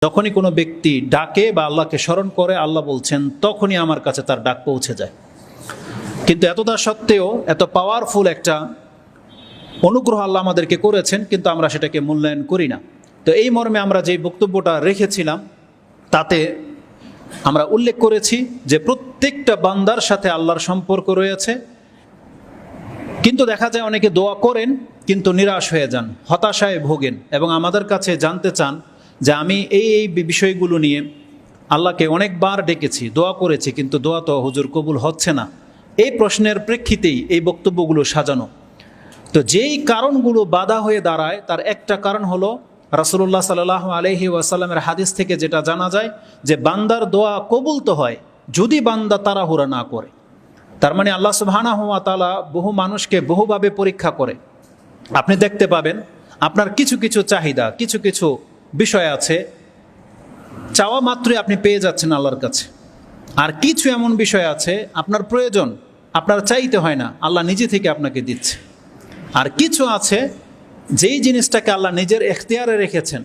যখনই কোনো ব্যক্তি ডাকে বা আল্লাহকে স্মরণ করে, আল্লাহ বলছেন তখনই আমার কাছে তার ডাক পৌঁছে যায়। কিন্তু এতটা সত্ত্বেও এত পাওয়ারফুল একটা অনুগ্রহ আল্লাহ আমাদেরকে করেছেন, কিন্তু আমরা সেটাকে মূল্যায়ন করি না। তো এই মর্মে আমরা যে বক্তব্যটা রেখেছিলাম তাতে আমরা উল্লেখ করেছি যে প্রত্যেকটা বান্দার সাথে আল্লাহর সম্পর্ক রয়েছে, কিন্তু দেখা যায় অনেকে দোয়া করেন কিন্তু নিরাশ হয়ে যান, হতাশায় ভোগেন এবং আমাদের কাছে জানতে চান যে আমি এই বিষয়গুলো নিয়ে আল্লাহকে অনেকবার ডেকেছি, দোয়া করেছি, কিন্তু দোয়া তো হুজুর কবুল হচ্ছে না। এই প্রশ্নের প্রেক্ষিতেই এই বক্তব্যগুলো সাজানো। তো যেই কারণগুলো বাধা হয়ে দাঁড়ায় তার একটা কারণ হলো রাসূলুল্লাহ সাল্লাল্লাহু আলাইহি ওয়াসাল্লামের হাদিস থেকে যেটা জানা যায় যে বান্দার দোয়া কবুল তো হয় যদি বান্দা তাড়াহুড়া না করে। তার মানে আল্লাহ সুবহানাহু ওয়া তাআলা বহু মানুষকে বহুভাবে পরীক্ষা করে। আপনি দেখতে পাবেন আপনার কিছু কিছু চাহিদা, কিছু কিছু বিষয় আছে চাওয়া মাত্রই আপনি পেয়ে যাচ্ছেন আল্লাহর কাছে, আর কিছু এমন বিষয় আছে আপনার প্রয়োজন, আপনার চাইতে হয় না, আল্লাহ নিজে থেকে আপনাকে দিচ্ছে। আর কিছু আছে যেই জিনিসটাকে আল্লাহ নিজের এখতিয়ারে রেখেছেন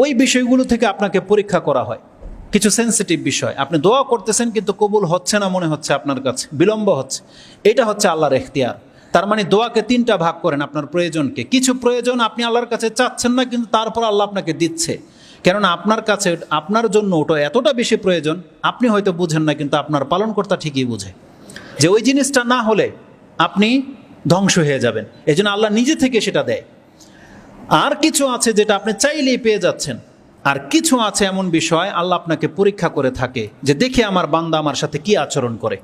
ওই বিষয়গুলো থেকে আপনাকে পরীক্ষা করা হয়। কিছু সেন্সিটিভ বিষয় আপনি দোয়া করতেছেন কিন্তু কবুল হচ্ছে না, মনে হচ্ছে আপনার কাছে বিলম্ব হচ্ছে, এটা হচ্ছে আল্লাহর এখতিয়ার। তার মানে দোয়াকে তিনটা ভাগ করেন আপনার প্রয়োজনকে। কিছু প্রয়োজন আপনি আল্লাহর কাছে চাচ্ছেন না, কিন্তু তারপর আল্লাহ আপনাকে দিচ্ছে, কেননা আপনার কাছে আপনার জন্য ওটা এতটা বেশি প্রয়োজন, আপনি হয়তো বুঝেন না কিন্তু আপনার পালনকর্তা ঠিকই বুঝে যে ওই জিনিসটা না হলে আপনি ধ্বংস হয়ে যাবেন, এই জন্য আল্লাহ নিজে থেকে সেটা দেয়। আর কিছু আছে যেটা আপনি চাইলেই পেয়ে যাচ্ছেন, আর কিছু আছে এমন বিষয় আল্লাহ আপনাকে পরীক্ষা করে থাকে যে দেখে আমার বান্দা আমার সাথে কি আচরণ করে,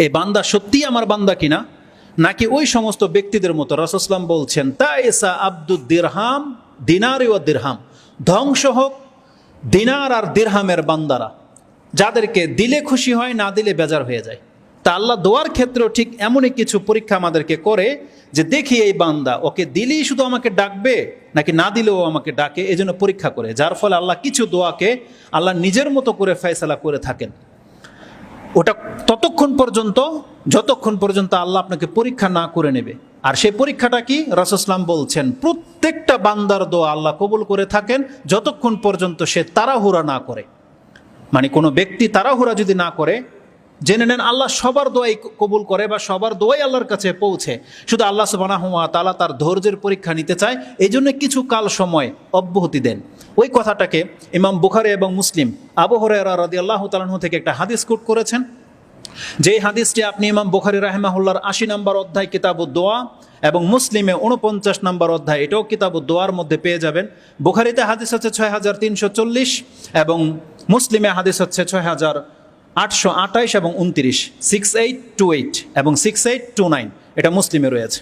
এই বান্দা সত্যিই আমার বান্দা কিনা, নাকি ওই সমস্ত ব্যক্তিদের মতো। রাসূলুল্লাহ সাল্লাল্লাহু আলাইহি ওয়াসাল্লাম বলছেন তাইসা আব্দুদ দিরহাম দিনারি ওয়া দিরহাম, ধ্বংস হোক দিনার আর দিরহামের বান্দারা, যাদেরকে দিলে খুশি হয়, না দিলে বেজার হয়ে যায়। তা আল্লাহ দোয়ার ক্ষেত্রেও ঠিক এমনই কিছু পরীক্ষা আমাদেরকে করে যে দেখি এই বান্দা ওকে দিলেই শুধু আমাকে ডাকবে নাকি না দিলেও আমাকে ডাকে, এই জন্য পরীক্ষা করে, যার ফলে আল্লাহ কিছু দোয়াকে আল্লাহ নিজের মতো করে ফয়সালা করে থাকেন। ওটা ততক্ষণ পর্যন্ত যতক্ষণ পর্যন্ত আল্লাহ আপনাকে পরীক্ষা না করে নেবে। আর সেই পরীক্ষাটা কি? রাসূলুল্লাহ সাল্লাল্লাহু আলাইহি ওয়াসাল্লাম বলছেন প্রত্যেকটা বান্দার দোয়া আল্লাহ কবুল করে থাকেন যতক্ষণ পর্যন্ত সে তাড়াহুড়া না করে। মানে কোনো ব্যক্তি তাড়াহুড়া যদি না করে, জেনে নেন আল্লাহ সবার দোয়াই কবুল করে বা সবার দোয়াই আল্লাহর কাছে পৌঁছে, শুধু আল্লাহ সুবহানাহু ওয়া তাআলা তার ধৈর্যের পরীক্ষা নিতে চায়, এই জন্য কিছু কাল সময় অব্যাহতি দেন। ওই কথাটাকে ইমাম বুখারী এবং মুসলিম আবু হুরায়রা রাদিয়াল্লাহু তাআলা আনহু থেকে একটা হাদিস কোট করেছেন, যে হাদিসটি আপনি ইমাম বুখারী রাহিমাহুল্লাহর 80 নম্বর অধ্যায় কিতাবুদ দোয়া এবং মুসলিমে 49 নম্বর অধ্যায়, এটাও কিতাবুদ দোয়ার মধ্যে পেয়ে যাবেন। বুখারীতে হাদিস হচ্ছে 6340 এবং মুসলিমে হাদিস হচ্ছে 6828 এবং 29, 6828 এবং 6829, এটা মুসলিমে রয়েছে।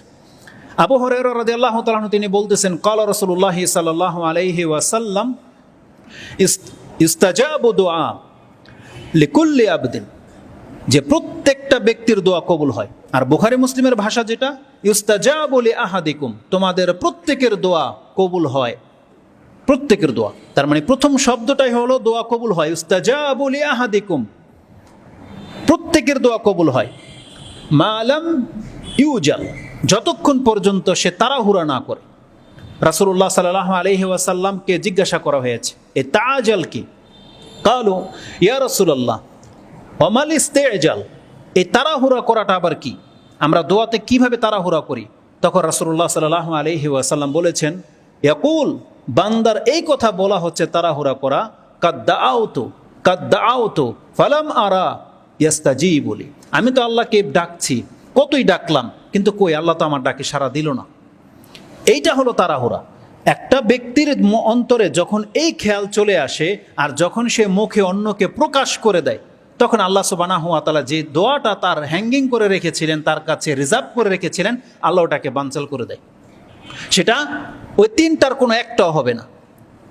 আবু হুরায়রা রাদিয়াল্লাহু তাআলা আনহু তিনি বলতেছেন ক্বালা রাসূলুল্লাহ সাল্লাল্লাহু আলাইহি ওয়াসাল্লাম ইস্তাজাবু দুআ লিকুল্লি আবদিন, যে প্রত্যেকটা ব্যক্তির দোয়া কবুল হয়। আর বুখারী মুসলিমের ভাষা যেটা ইস্তাজাবু লি আহাদিকুম, তোমাদের প্রত্যেকের দোয়া কবুল হয়, প্রত্যেকের দোয়া। তার মানে প্রথম শব্দটাই হলো দোয়া কবুল হয়, ইস্তাজাবু লি আহাদিকুম, প্রত্যেকের দোয়া কবুল হয়। মালাম ইউজাল, যতক্ষণ পর্যন্ত সে তাড়াহুড়া না করে। রাসূলুল্লাহ সাল্লাল্লাহু আলাইহি ওয়াসাল্লামকে জিজ্ঞাসা করা হয়েছে এই তাআজাল কি? ক্বালু ইয়া রাসূলুল্লাহ ওয়া মাল ইস্তিজাল, এই তাড়াহুড়া করাটা আবার কি? আমরা দোয়াতে কিভাবে তাড়াহুড়া করি? তখন রাসূলুল্লাহ সাল্লাল্লাহু আলাইহি ওয়াসাল্লাম বলেছেন ইয়াকুল, বান্দার এই কথা বলা হচ্ছে তাড়াহুড়া করা, কাদ দাআউতু ফালাম আরা ইয়াস্তাজিবু লি, আমি তো আল্লাহকে ডাকছি, কতই ডাকলাম কিন্তু কই আল্লাহ তো আমার ডাকে সাড়া দিল না। এইটা হলো তাড়াহুড়া। একটা ব্যক্তির অন্তরে যখন এই খেয়াল চলে আসে আর যখন সে মুখে অন্যকে প্রকাশ করে দেয়, তখন আল্লাহ সুবহানাহু ওয়া তাআলা যে দোয়াটা তার হ্যাঙ্গিং করে রেখেছিলেন, তার কাছে রিজার্ভ করে রেখেছিলেন, আল্লাহ ওটাকে বানচাল করে দেয়। সেটা ওই তিনটার কোনো একটাও হবে না।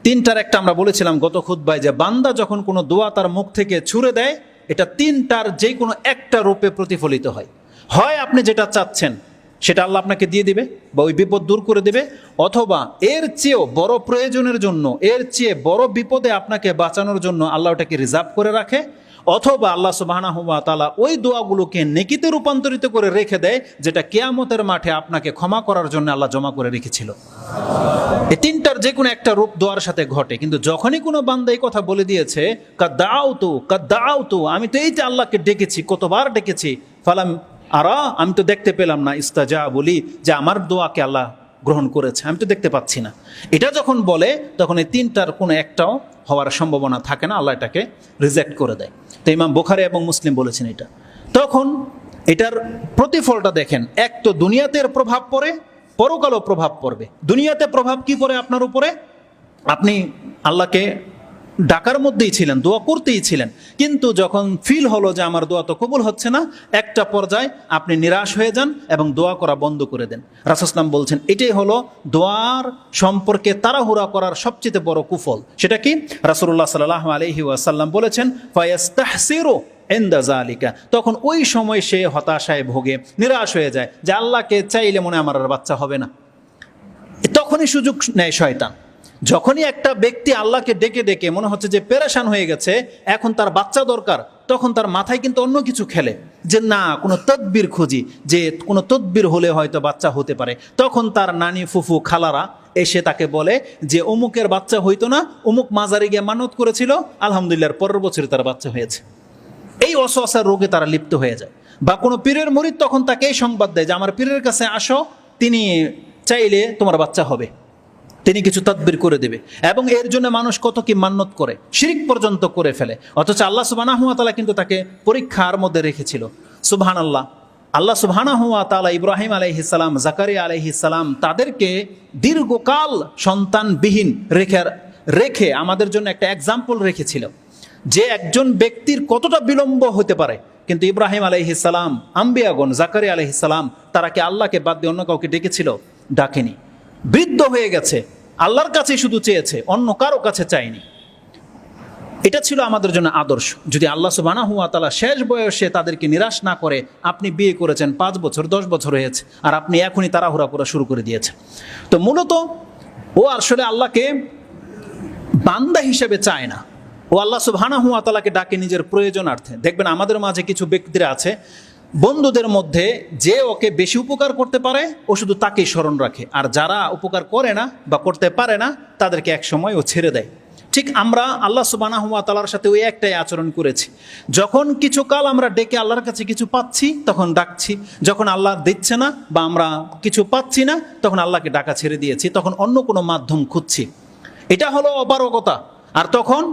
তিনটার একটা আমরা বলেছিলাম গত খুতবায় যে বান্দা যখন কোনো দোয়া তার মুখ থেকে ছুড়ে দেয়, এটা তিনটার যে কোনো একটা রূপে প্রতিফলিত হয়। হয় আপনি যেটা চাচ্ছেন সেটা আল্লাহ আপনাকে দিয়ে দিবে বা ওই বিপদ দূর করে দেবে, অথবা এর চেয়েও বড় প্রয়োজনের জন্য, এর চেয়ে বড় বিপদে আপনাকে বাঁচানোর জন্য আল্লাহ ওটাকে রিজার্ভ করে রাখে, অথবা আল্লাহ সুবহানাহু ওয়া তাআলা ওই দোয়াগুলোকে নেকিতে রূপান্তরিত করে রেখে দেয়, যেটা কিয়ামতের মাঠে আপনাকে ক্ষমা করার জন্য আল্লাহ জমা করে রেখেছিল। এই তিনটার যে কোনো একটা রূপ দোয়ার সাথে ঘটে। কিন্তু যখনই কোনো বান্দা এই কথা বলে দিয়েছে কাদ্দাউতু, আমি তো এই যে আল্লাহকে ডেকেছি, কতবার ডেকেছি, ফালাম আরা, আমি তো দেখতে পেলাম না, ইস্তাজা বলি যে আমার দোয়াকে আল্লাহ গ্রহণ করেছে, আমি তো দেখতে পাচ্ছি না, এটা যখন বলে তখন এই তিনটার কোনো একটাও হওয়ার সম্ভাবনা থাকে না, আল্লাহ এটাকে রিজেক্ট করে দেয়। তো ইমাম বুখারী এবং মুসলিম বলেছেন এটা। তখন এটার প্রতিফলটা দেখেন, এক তো দুনিয়াতে এর প্রভাব পড়ে, পরকালও প্রভাব পড়বে। দুনিয়াতে প্রভাব কি পড়ে আপনার উপরে? আপনি আল্লাহকে ডাকার মধ্যেই ছিলেন, দোয়া করতেই ছিলেন, কিন্তু যখন ফিল হলো যে আমার দোয়া তো কবুল হচ্ছে না, একটা পর্যায়ে আপনি নিরাশ হয়ে যান এবং দোয়া করা বন্ধ করে দেন। রাসূল সাল্লাল্লাহু আলাইহি ওয়াসাল্লাম বলছেন এটাই হলো দোয়ার সম্পর্কে তাড়াহুড়া করার সবচেয়ে বড় কুফল। সেটা কি? রাসূলুল্লাহ সাল্লাল্লাহু আলাইহি ওয়াসাল্লাম বলেছেন ফায়াস্তাহসিরু ইনদা যালিকা, তখন ওই সময় সে হতাশায় ভোগে, নিরাশ হয়ে যায় যে আল্লাহকে চাইলে মনে আমার আর বাচ্চা হবে না। তখনই সুযোগ নেয় শয়তান। যখনই একটা ব্যক্তি আল্লাহকে ডেকে ডেকে মনে হচ্ছে যে পেরেশান হয়ে গেছে, এখন তার বাচ্চা দরকার, তখন তার মাথায় কিন্তু অন্য কিছু খেলে যে না, কোনো তদবির খুঁজি, যে কোনো তদবির হলে হয়তো বাচ্চা হতে পারে। তখন তার নানি, ফুফু, খালারা এসে তাকে বলে যে অমুকের বাচ্চা হইতো না, অমুক মাজারে গিয়ে মানত করেছিল, আলহামদুলিল্লাহ পরের বছরে তার বাচ্চা হয়েছে। এই ওয়াসওয়াসার রোগে তারা লিপ্ত হয়ে যায়। বা কোনো পীরের মুরিদ তখন তাকে এই সংবাদ দেয় যে আমার পীরের কাছে আসো, তিনি চাইলে তোমার বাচ্চা হবে, তিনি কিছু তাদবির করে দেবে। এবং এর জন্য মানুষ কত কি মান্যত করে, শিরিক পর্যন্ত করে ফেলে। অথচ আল্লাহ সুবহানাহু ওয়া তাআলা কিন্তু তাকে পরীক্ষার মধ্যে রেখেছিল। সুবহানাল্লাহ, আল্লাহ সুবহানাহু ওয়া তাআলা ইব্রাহিম আলাইহিস সালাম, জাকারিয়া আলাইহিস সালাম, তাদেরকে দীর্ঘকাল সন্তানবিহীন রেখে আমাদের জন্য একটা এক্সাম্পল রেখেছিল যে একজন ব্যক্তির কতটা বিলম্ব হতে পারে। কিন্তু ইব্রাহিম আলাইহিস সালাম, আম্বিয়াগণ, জাকারিয়া আলাইহিস সালাম, তারা কি আল্লাহকে বাদ দিয়ে অন্য কাউকে ডেকেছিল? ডাকেনি। বৃদ্ধ হয়ে গেছে, আল্লাহর কাছে শুধু চেয়েছে, অন্য কারো কাছে চায়নি। এটা ছিল আমাদের জন্য আদর্শ। যদি আল্লাহ সুবহানাহু ওয়া তাআলা শেষ বয়সে তাদেরকে নিরাশ না করে, আপনি বিয়ে করেছেন 5 বছর 10 বছর হয়েছে, আর আপনি এখনই তাড়াহুড়া করা শুরু করে দিয়েছেন। তো মূলত ও আসলে আল্লাহকে বান্দা হিসেবে চায় না, ও আল্লাহ সুবহানাহু ওয়া তাআলাকে ডাকে নিজের প্রয়োজনার্থে। দেখবেন আমাদের মাঝে কিছু ব্যক্তিরা আছে, বন্ধুদের মধ্যে যে ওকে বেশি উপকার করতে পারে ও শুধু তাকেই স্মরণ রাখে, আর যারা উপকার করে না বা করতে পারে না তাদেরকে এক সময় ও ছেড়ে দেয়। ঠিক আমরা আল্লাহ সুবহানাহু ওয়া তাআলার সাথে ওই একটাই আচরণ করেছি। যখন কিছু কাল আমরা ডেকে আল্লাহর কাছে কিছু পাচ্ছি তখন ডাকছি, যখন আল্লাহ দিচ্ছে না বা আমরা কিছু পাচ্ছি না তখন আল্লাহকে ডাকা ছেড়ে দিয়েছি, তখন অন্য কোনো মাধ্যম খুঁজছি। এটা হলো অপারগতা। আর তখন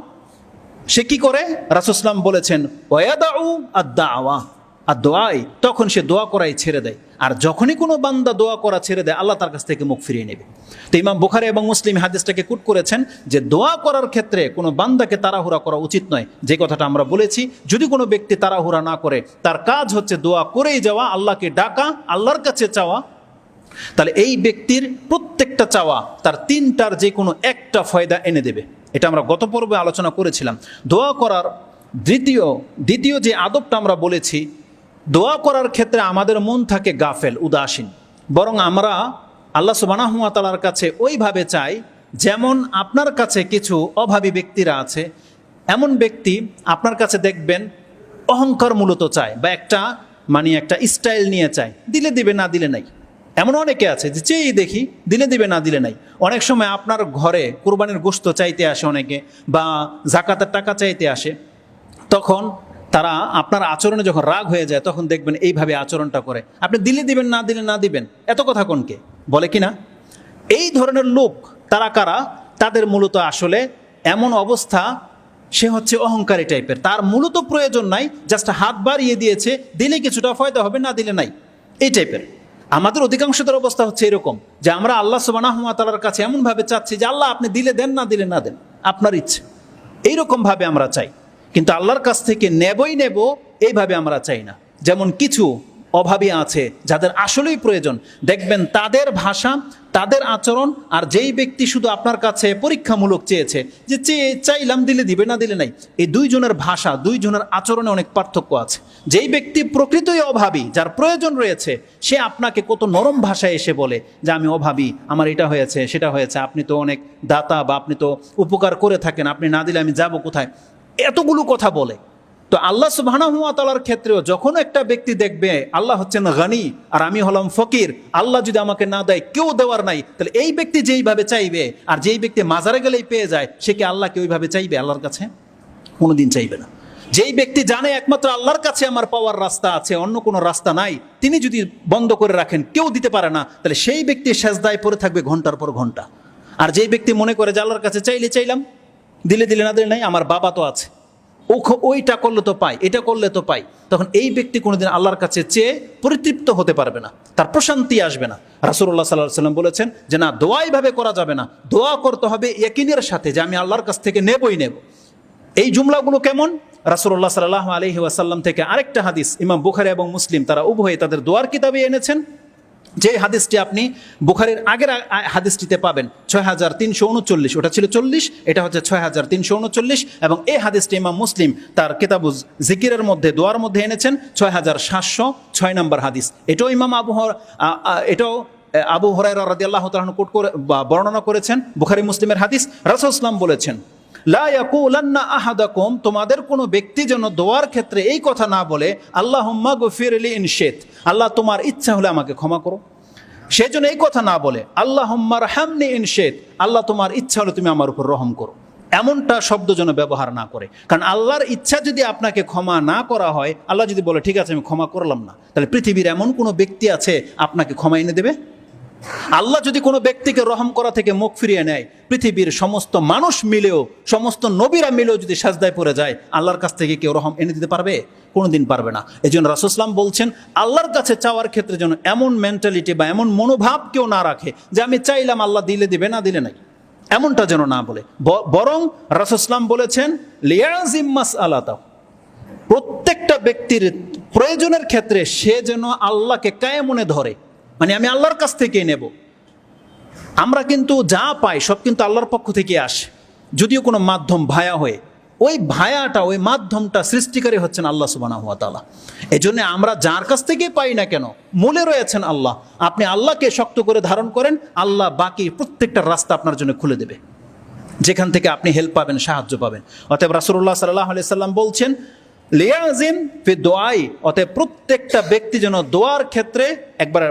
সে কি করে? রাসূল সাল্লাল্লাহু আলাইহি ওয়াসাল্লাম বলেছেন ওয়ায়াদাউ আদ-দাওয়া আর-দোয়াই, তখন সে দোয়া করাই ছেড়ে দেয়। আর যখনই কোনো বান্দা দোয়া করা ছেড়ে দেয়, আল্লাহ তার কাছ থেকে মুখ ফিরিয়ে নেবে। তো ইমাম বুখারী এবং মুসলিম হাদিসটাকে কোট করেছেন যে দোয়া করার ক্ষেত্রে কোনো বান্দাকে তাড়াহুড়া করা উচিত নয়। যে কথাটা আমরা বলেছি, যদি কোনো ব্যক্তি তাড়াহুড়া না করে, তার কাজ হচ্ছে দোয়া করেই যাওয়া, আল্লাহকে ডাকা, আল্লাহর কাছে চাওয়া, তাহলে এই ব্যক্তির প্রত্যেকটা চাওয়া তার তিনটার যে কোনো একটা ফায়দা এনে দেবে। এটা আমরা গত পর্বে আলোচনা করেছিলাম। দোয়া করার দ্বিতীয় যে আদবটা আমরা বলেছি, দোয়া করার ক্ষেত্রে আমাদের মন থাকে গাফেল, উদাসীন। বরং আমরা আল্লাহ সুবহানাহু ওয়া তাআলার কাছে ওইভাবে চাই যেমন আপনার কাছে কিছু অভাবী ব্যক্তিরা আছে। এমন ব্যক্তি আপনার কাছে দেখবেন অহংকার মূলত চায়, বা একটা স্টাইল নিয়ে চায়, দিলে দিবে না দিলে নাই। এমন অনেকে আছে যে চেয়েই দেখি, দিলে দিবে না দিলে নাই। অনেক সময় আপনার ঘরে কুরবানির গোশত চাইতে আসে অনেকে, বা যাকাতের টাকা চাইতে আসে। তখন তারা আপনার আচরণে যখন রাগ হয়ে যায়, তখন দেখবেন এইভাবে আচরণটা করে, আপনি দিলে দিবেন না দিলে না দিবেন, এত কথা কোনকে বলে কিনা? এই ধরনের লোক তারা কারা? তাদের মূলত আসলে এমন অবস্থা, সে হচ্ছে অহংকারী টাইপের, তার মূলত প্রয়োজন নাই, জাস্ট হাত বাড়িয়ে দিয়েছে, দিলে কিছুটা ফায়দা হবে, না দিলে নাই, এই টাইপের। আমাদের অধিকাংশদের অবস্থা হচ্ছে এরকম যে আমরা আল্লাহ সুবহানাহু ওয়া তাআলার কাছে এমনভাবে চাচ্ছি যে আল্লাহ আপনি দিলে দেন, না দিলে না দেন, আপনার ইচ্ছে। এইরকমভাবে আমরা চাই, কিন্তু আল্লাহর কাছ থেকে নেবই নেব এইভাবে আমরা চাই না। যেমন কিছু অভাবী আছে যাদের আসলেই প্রয়োজন, দেখবেন তাদের ভাষা, তাদের আচরণ, আর যেই ব্যক্তি শুধু আপনার কাছে পরীক্ষামূলক চেয়েছে, যে চাইলাম দিলে দিবে না দিলে নাই, এই দুইজনের ভাষা, দুইজনের আচরণে অনেক পার্থক্য আছে। যেই ব্যক্তি প্রকৃতই অভাবী, যার প্রয়োজন রয়েছে, সে আপনাকে কত নরম ভাষায় এসে বলে যে আমি অভাবী, আমার এটা হয়েছে সেটা হয়েছে, আপনি তো অনেক দাতা, বা আপনি তো উপকার করে থাকেন, আপনি না দিলে আমি যাব কোথায়, এতগুলো কথা বলে। তো আল্লাহ সুবহানাহু ওয়া তাআলার ক্ষেত্রেও যখন একটা ব্যক্তি দেখবে আল্লাহ হচ্ছেন গনি আর আমি হলাম ফকির, আল্লাহ যদি আমাকে না দেয় কেউ দেওয়ার নাই, তাহলে এই ব্যক্তি যেইভাবে চাইবে আর যেই ব্যক্তি মাজারে গেলেই পেয়ে যায়, সে কি আল্লাহকে ওইভাবে চাইবে? আল্লাহর কাছে কোনোদিন চাইবে না। যেই ব্যক্তি জানে একমাত্র আল্লাহর কাছে আমার পাওয়ার রাস্তা আছে, অন্য কোনো রাস্তা নাই, তিনি যদি বন্ধ করে রাখেন কেউ দিতে পারে না, তাহলে সেই ব্যক্তি সেজদায় পড়ে থাকবে ঘন্টার পর ঘন্টা। আর যেই ব্যক্তি মনে করে যে আল্লাহর কাছে চাইলে চাইলাম, দিলে দিলে না দিলে নাই, আমার বাবা তো আছে, ওইটা করলে তো পাই, এটা করলে তো পাই, তখন এই ব্যক্তি কোনোদিন আল্লাহর কাছে চেয়ে পরিতৃপ্ত হতে পারবে না, তার প্রশান্তি আসবে না। রাসূলুল্লাহ সাল্লাল্লাহু আলাইহি ওয়াসাল্লাম বলেছেন যে না, দোয়া এইভাবে করা যাবে না, দোয়া করতে হবে ইয়াকিনের সাথে যে আমি আল্লাহর কাছ থেকে নেবই নেব। এই জুমলাগুলো কেমন? রাসূলুল্লাহ সাল্লাল্লাহু আলাইহি ওয়াসাল্লাম থেকে আরেকটা হাদিস ইমাম বুখারী এবং মুসলিম তারা উভয়ে তাদের দোয়ার কিতাবে এনেছেন, যে হাদিসটি আপনি বুখারীর আগের হাদিসটিতে পাবেন 6339, ওটা ছিল 40, এটা হচ্ছে 6339, এবং এই হাদিসটি ইমাম মুসলিম তার কিতাবুজ জিকিরের মধ্যে দোয়ার মধ্যে এনেছেন 6706 নম্বর হাদিস। এটাও এটাও আবু হুরায়রা রাদিয়াল্লাহু তাআলা কোট করে বর্ণনা করেছেন, বুখারী মুসলিমের হাদিস। রাসূল সাল্লাল্লাহু আলাইহি ওয়াসাল্লাম বলেছেন, লা ইয়াকুলান্না আহাদাকুম, তোমাদের কোনো ব্যক্তি যেন দোয়ার ক্ষেত্রে এই কথা না বলে আল্লাহুম্মা গফিরলি ইন শিত, আল্লাহ তোমার ইচ্ছা হলে আমাকে ক্ষমা করো। সেজন্য এই কথা না বলে আল্লাহুম্মা রহামনি ইন শিত, আল্লাহ তোমার ইচ্ছা হলে তুমি আমার উপর রহম করো। এমনটা শব্দ যেন ব্যবহার না করে, কারণ আল্লাহর ইচ্ছা যদি আপনাকে ক্ষমা না করা হয়, আল্লাহ যদি বলে ঠিক আছে আমি ক্ষমা করলাম না, তাহলে পৃথিবীর এমন কোনো ব্যক্তি আছে আপনাকে ক্ষমা এনে দেবে? আল্লাহ যদি কোনো ব্যক্তিকে রহম করা থেকে মুখ ফিরিয়ে নেয়, পৃথিবীর সমস্ত মানুষ মিলেও, সমস্ত নবীরা মিলেও যদি সাজদায় পড়ে যায়, আল্লাহর কাছ থেকে কেউ রহম এনে দিতে পারবে? কোনোদিন পারবে না। এই জন্য রাসূল সাল্লাল্লাহু আলাইহি ওয়াসাল্লাম বলছেন, আল্লাহর কাছে চাওয়ার ক্ষেত্রে যেন এমন মেন্টালিটি বা এমন মনোভাব কেউ না রাখে যে আমি চাইলাম আল্লাহ দিলে দিবে, না দিলে নাই, এমনটা যেন না বলে। বরং রাসূল সাল্লাল্লাহু আলাইহি ওয়াসাল্লাম বলেছেন লিয়াজিম মাসআলাতা, প্রত্যেকটা ব্যক্তির প্রয়োজনের ক্ষেত্রে সে যেন আল্লাহকে কায়েমনে ধরে, মানে আমি আল্লাহর কাছ থেকেই নেব। আমরা কিন্তু যা পাই সব কিন্তু আল্লাহর পক্ষ থেকে আসে, যদিও কোনো মাধ্যম ভায়া হয়ে, ওই ভায়াটা, ওই মাধ্যমটা সৃষ্টিকারী হচ্ছেন আল্লাহ সুবহানাহু ওয়া তাআলা। এই জন্য আমরা যার কাছ থেকে পাই না কেন, মূলে রয়েছেন আল্লাহ। আপনি আল্লাহকে শক্ত করে ধারণ করেন, আল্লাহ বাকি প্রত্যেকটা রাস্তা আপনার জন্য খুলে দেবে, যেখান থেকে আপনি হেল্প পাবেন, সাহায্য পাবেন। অতএব রাসূলুল্লাহ সাল্লাল্লাহু আলাইহি সাল্লাম বলছেন লিয়াজিম ফি দুআই, অতএব প্রত্যেকটা ব্যক্তি যেন দোয়ার ক্ষেত্রে একবার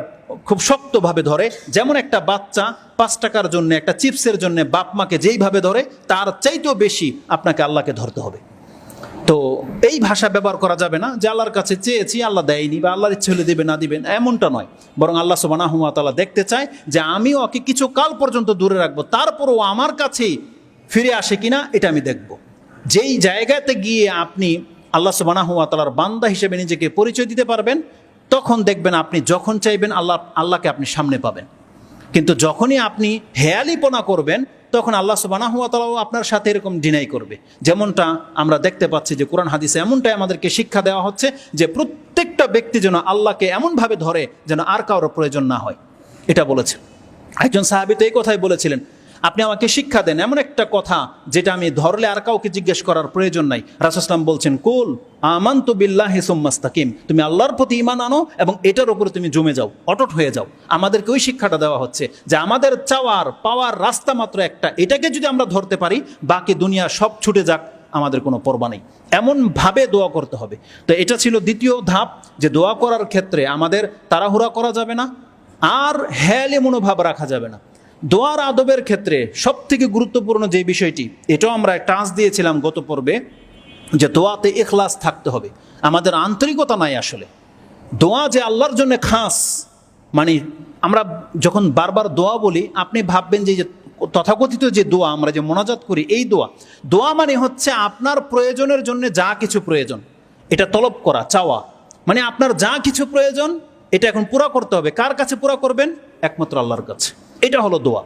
খুব শক্তভাবে ধরে, যেমন একটা বাচ্চা 5 টাকার জন্য, একটা চিপসের জন্য বাপ মাকে যেইভাবে ধরে, তার চাইতেও বেশি আপনাকে আল্লাহকে ধরতে হবে। তো এই ভাষা ব্যবহার করা যাবে না যে আল্লাহর কাছে চেয়েছি আল্লাহ দেয়নি, বা আল্লাহর ইচ্ছে হলে দেবে না দিবেন, এমনটা নয়। বরং আল্লাহ সুবহানাহু ওয়া তাআলা দেখতে চায় যে আমি ওকে কিছু কাল পর্যন্ত দূরে রাখবো, তারপরও আমার কাছেই ফিরে আসে কিনা এটা আমি দেখব। যেই জায়গাতে গিয়ে আপনি আল্লাহ সুবহানাহু ওয়া তাআলার বান্দা হিসেবে নিজেকে পরিচয় দিতে পারবেন, তখন দেখবেন আপনি যখন চাইবেন আল্লাহকে আপনি সামনে পাবেন। কিন্তু যখনই আপনি হেয়ালিপনা করবেন, তখন আল্লাহ সুবহানাহু ওয়া তাআলাও আপনার সাথে এরকম ডিনাই করবে। যেমনটা আমরা দেখতে পাচ্ছি যে কোরআন হাদিসে এমনটাই আমাদেরকে শিক্ষা দেওয়া হচ্ছে যে প্রত্যেকটা ব্যক্তি যেন আল্লাহকে এমনভাবে ধরে যেন আর কারোর প্রয়োজন না হয়, এটা বলেছেন। একজন সাহাবী তো এই কথাই বলেছিলেন, আপনি আমাকে শিক্ষা দেন এমন একটা কথা যেটা আমি ধরলে আর কাউকে জিজ্ঞেস করার প্রয়োজন নাই। রাসূল সাল্লাল্লাহু আলাইহি ওয়াসাল্লাম বলছেন, কুল আমানতু বিল্লাহি সুম্মা ইসতাকিম, তুমি আল্লাহর প্রতি ঈমান আনো এবং এটার উপরে তুমি জমে যাও, অটুট হয়ে যাও। আমাদেরকে ওই শিক্ষাটা দেওয়া হচ্ছে যে আমাদের চাওয়ার পাওয়ার রাস্তা মাত্র একটা, এটাকে যদি আমরা ধরতে পারি, বাকি দুনিয়া সব ছুটে যাক, আমাদের কোনো পরবা নেই। এমনভাবে দোয়া করতে হবে। তো এটা ছিল দ্বিতীয় ধাপ, যে দোয়া করার ক্ষেত্রে আমাদের তাড়াহুড়া করা যাবে না, আর হেয়ালি মনোভাব রাখা যাবে না। দোয়ার আদবের ক্ষেত্রে সবথেকে গুরুত্বপূর্ণ যে বিষয়টি, এটাও আমরা টাচ দিয়েছিলাম গত পর্বে, যে দোয়াতে ইখলাস থাকতে হবে। আমাদের আন্তরিকতা নাই আসলে। দোয়া যে আল্লাহর জন্য খাস, মানে আমরা যখন বারবার দোয়া বলি, আপনি ভাববেন যে তথাকথিত যে দোয়া আমরা যে মোনাজাত করি, এই দোয়া মানে হচ্ছে আপনার প্রয়োজনের জন্য যা কিছু প্রয়োজন এটা তলব করা, চাওয়া। মানে আপনার যা কিছু প্রয়োজন এটা এখন পুরা করতে হবে। কার কাছে পুরা করবেন? একমাত্র আল্লাহর কাছে। এটা হলো দোয়া।